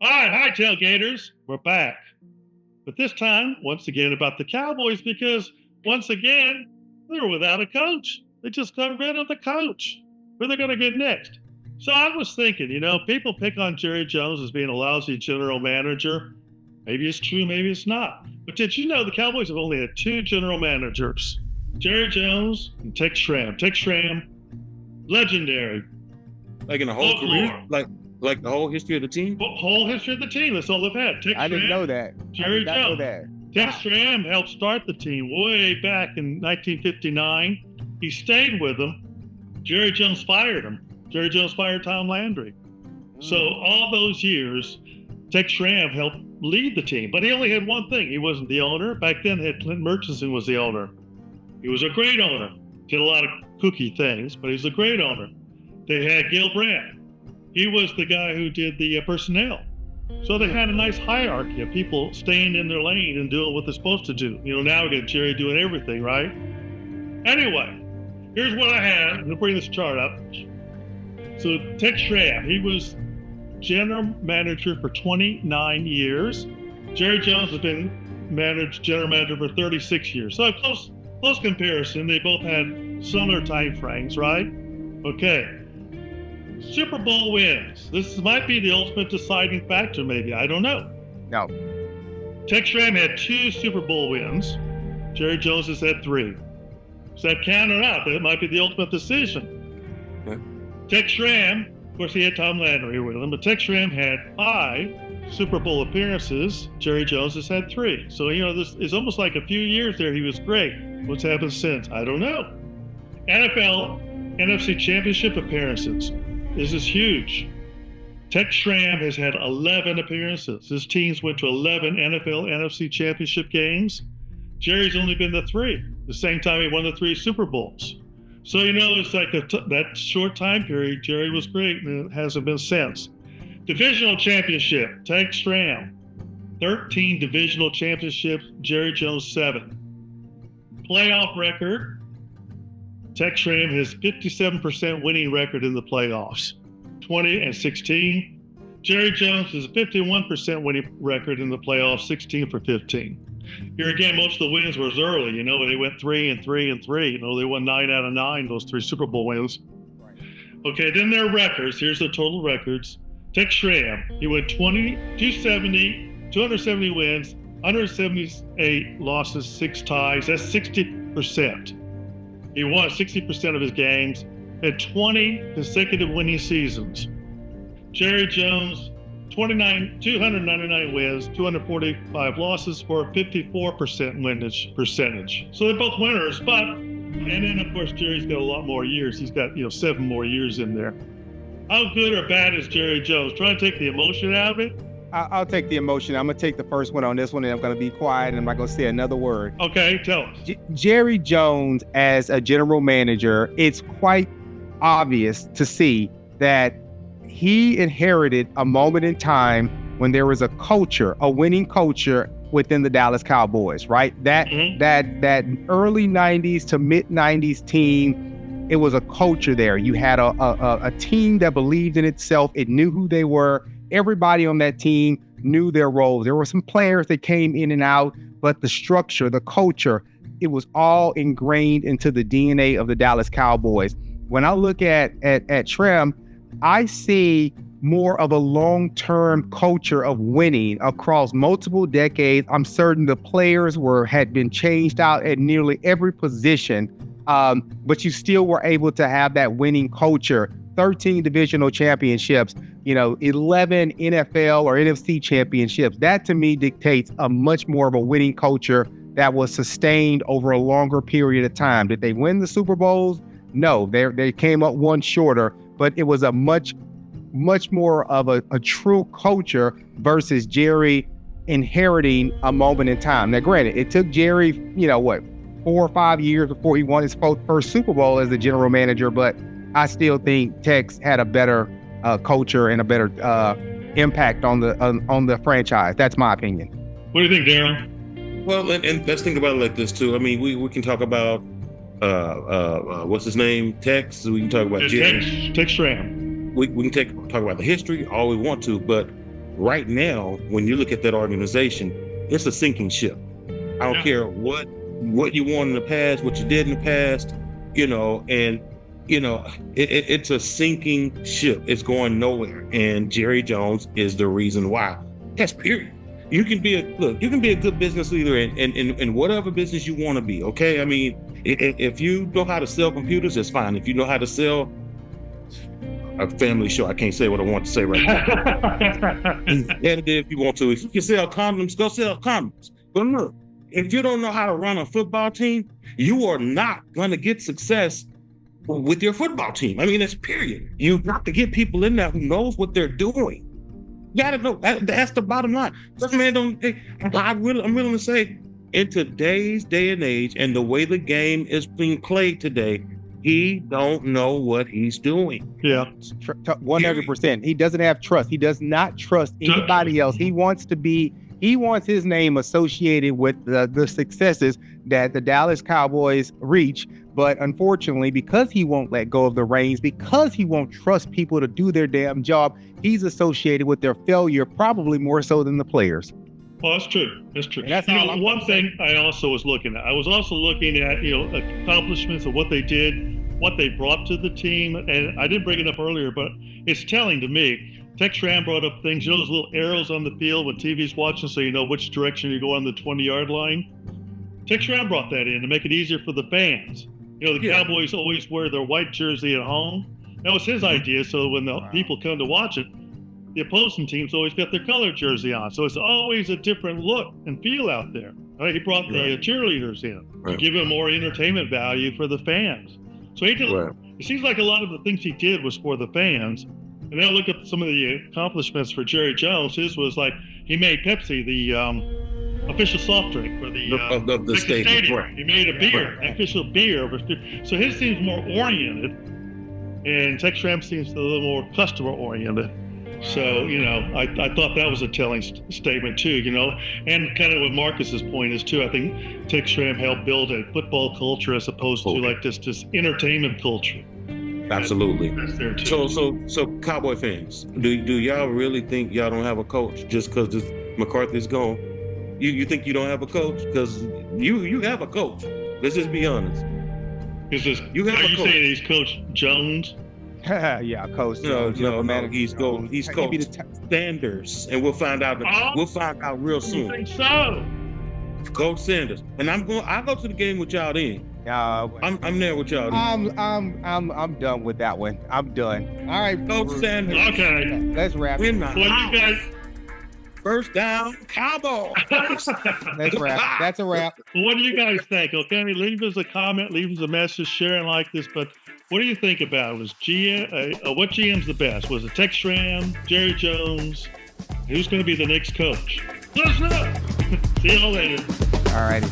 All right, hi, tailgaters. We're back. But this time, once again, about the Cowboys because, once again, they're without a coach. They just got rid of the coach. Who are they going to get next? So I was thinking, people pick on Jerry Jones as being a lousy general manager. Maybe it's true, maybe it's not. But did you know the Cowboys have only had two general managers? Jerry Jones and Tex Schramm. Tex Schramm, legendary. Like in the whole career? Like the whole history of the team? Whole history of the team. That's all they've had. I didn't know that. Jerry Jones. Tex Schramm helped start the team way back in 1959. He stayed with them. Jerry Jones fired him. Jerry Jones fired Tom Landry. So all those years, Tex Schramm helped lead the team. But he only had one thing. He wasn't the owner. Back then, Clint Murchison was the owner. He was a great owner. Did a lot of kooky things, but he's a great owner. They had Gil Brandt. He was the guy who did the personnel. So they had a nice hierarchy of people staying in their lane and doing what they're supposed to do. Now we got Jerry doing everything, right? Anyway, here's what I had. I'm going to bring this chart up. So Tex Schramm, he was general manager for 29 years. Jerry Jones has been general manager for 36 years. So close comparison. They both had similar time frames, right? Okay. Super Bowl wins. This might be the ultimate deciding factor, maybe. I don't know. No. Tex Schramm had 2 Super Bowl wins. Jerry Jones has had 3. Does that count or not? That might be the ultimate decision. Okay. Tex Schramm, of course, he had Tom Landry with him, but Tex Schramm had 5 Super Bowl appearances. Jerry Jones has had 3. So, this is almost like a few years there. He was great. What's happened since? I don't know. NFL, NFC Championship appearances. This is huge. Tex Schramm has had 11 appearances. His teams went to 11 NFL NFC Championship games. Jerry's only been to 3. The same time he won the 3 Super Bowls. So, it's like that short time period, Jerry was great, and it hasn't been since. Divisional championship, Tex Schramm. 13 divisional championships, Jerry Jones 7. Playoff record, Tex Schramm has 57% winning record in the playoffs, 20-16. Jerry Jones has a 51% winning record in the playoffs, 16 for 15. Here again, most of the wins was early. They went 3-3. They won 9 out of 9, those 3 Super Bowl wins. Okay, then their records. Here's the total records. Tex Schramm, he went 270 wins, 178 losses, 6 ties. That's 60%. He won 60% of his games, had 20 consecutive winning seasons. Jerry Jones, 299 wins, 245 losses for a 54% win percentage. So they're both winners, and then of course Jerry's got a lot more years. He's got 7 more years in there. How good or bad is Jerry Jones? Trying to take the emotion out of it? I'll take the emotion. I'm going to take the first one on this one, and I'm going to be quiet, and I'm not going to say another word. Okay, tell us. Jerry Jones, as a general manager, it's quite obvious to see that he inherited a moment in time when there was a winning culture within the Dallas Cowboys, right? That early 90s to mid 90s team, it was a culture there. You had a team that believed in itself. It knew who they were. Everybody on that team knew their roles. There were some players that came in and out, but the structure, the culture, it was all ingrained into the DNA of the Dallas Cowboys. When I look at Schramm, I see more of a long-term culture of winning across multiple decades. I'm certain the players had been changed out at nearly every position, but you still were able to have that winning culture. 13 divisional championships, 11 NFL or NFC championships. That to me dictates a much more of a winning culture that was sustained over a longer period of time. Did they win the Super Bowls? No, they came up one shorter, but it was a much more of a true culture versus Jerry inheriting a moment in time. Now, granted, it took Jerry, 4 or 5 years before he won his first Super Bowl as the general manager, but I still think Tex had a better culture and a better impact on the franchise. That's my opinion. What do you think, Darryl? Well, and let's think about it like this too. I mean, we can talk about what's his name, Tex. We can talk about Tex Schramm. We can talk about the history all we want to, but right now, when you look at that organization, it's a sinking ship. I don't care what you won in the past, what you did in the past, it's a sinking ship. It's going nowhere. And Jerry Jones is the reason why. That's period. You can be a good business leader in whatever business you want to be. Okay. I mean, if you know how to sell computers, it's fine. If you know how to sell a family show, I can't say what I want to say right now. Edit it if you want to. If you can sell condoms, go sell condoms. But look, if you don't know how to run a football team, you are not going to get success with your football team. I mean, it's period. You've got to get people in there who knows what they're doing. You gotta know. That's the bottom line. This man I'm willing to say, in today's day and age, and the way the game is being played today, he don't know what he's doing. Yeah, 100%. He doesn't have trust. He does not trust anybody else. He wants his name associated with the successes that the Dallas Cowboys reach. But unfortunately, because he won't let go of the reins, because he won't trust people to do their damn job, he's associated with their failure, probably more so than the players. Well, that's true. That's true. And that's one thing I also was looking at. I was also looking at accomplishments of what they did, what they brought to the team, and I didn't bring it up earlier, but it's telling to me. Tex Schramm brought up things, those little arrows on the field when TV's watching, so you know which direction you go on the 20-yard line. Tex Schramm brought that in to make it easier for the fans. Cowboys always wear their white jersey at home. That was his idea, so when the people come to watch it, the opposing team's always got their colored jersey on. So it's always a different look and feel out there. Right? He brought the cheerleaders in to give them more entertainment value for the fans. So he did. It seems like a lot of the things he did was for the fans. And then I look at some of the accomplishments for Jerry Jones. His was like he made Pepsi the official soft drink for the stadium. Right. He made a beer, official beer. So his seems more oriented, and Tex Schramm seems a little more customer oriented. So, I thought that was a telling statement too, and kind of what Marcus's point is too. I think Tex Schramm helped build a football culture as opposed to like this entertainment culture. Absolutely. So Cowboy fans, do y'all really think y'all don't have a coach just because McCarthy's gone? You think you don't have a coach? Because you have a coach. Let's just be honest. Are you saying he's Coach Jones? Yeah, Coach Jones. No. He's Coach Sanders, and we'll find out. We'll find out real soon. You think so? Coach Sanders, and I'll go to the game with y'all then. I'm there with y'all. I'm done with that one. I'm done. All right, Coach Sanders. Okay, let's wrap. We're not. Well, you guys. First down, Cowboy. That's a wrap. That's a wrap. What do you guys think? Okay, leave us a comment, leave us a message, share and like this. But what do you think about it? Was what GM's the best? Was it Tex Schramm, Jerry Jones? Who's going to be the next coach? Let us know. See y'all later. All righty.